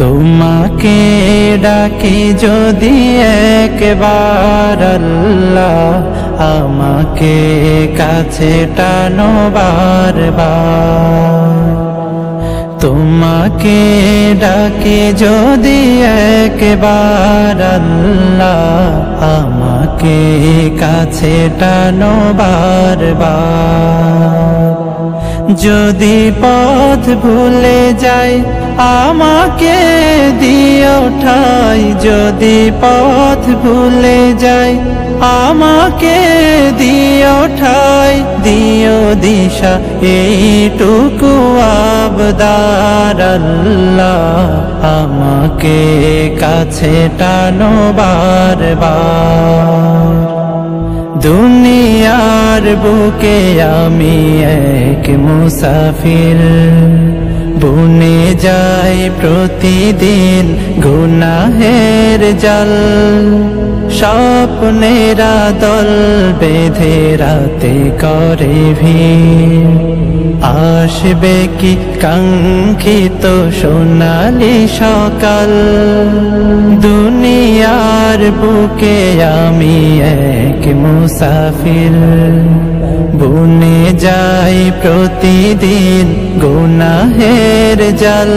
তোমাকে ডাকি যদি একবার আল্লাহ, আমাকে কাছে টানো বারবার। তোমাকে ডাকি যদি একবার আল্লাহ, আমাকে কাছে টানো বারবার। যদি পথ ভুলে যাই আমাকে দিও ঠাই, যদি পথ ভুলে যাই আমাকে দিও ঠাই, দিও দিশা এইটুকু আবদার আল্লাহ, আমাকে কাছে টানো বারবার। দুনিয়ার বুকে আমি এক মুসাফির, বুনে যাই প্রতিদিন গুনাহের জাল। স্বপ্নেরা দল বেঁধে রাতে করে ভিড়, আসবে কি কাঙ্ক্ষিত সোনালি সকাল। দুনিয়ার বুকে আমি এক মুসাফির, বুনে যাই প্রতিদিন গুনাহের জাল।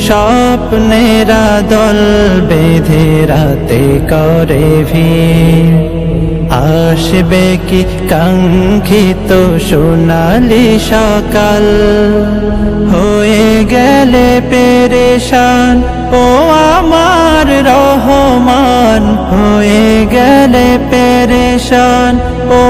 স্বপ্নেরা দল বেঁধে রাতে করে ভিড়, আসবে কি কাঙ্ক্ষিত সোনালি সকাল। হয়ে গেলে পেরেশান ও আমার রহমান, হয়ে গেলে পেরেশান ও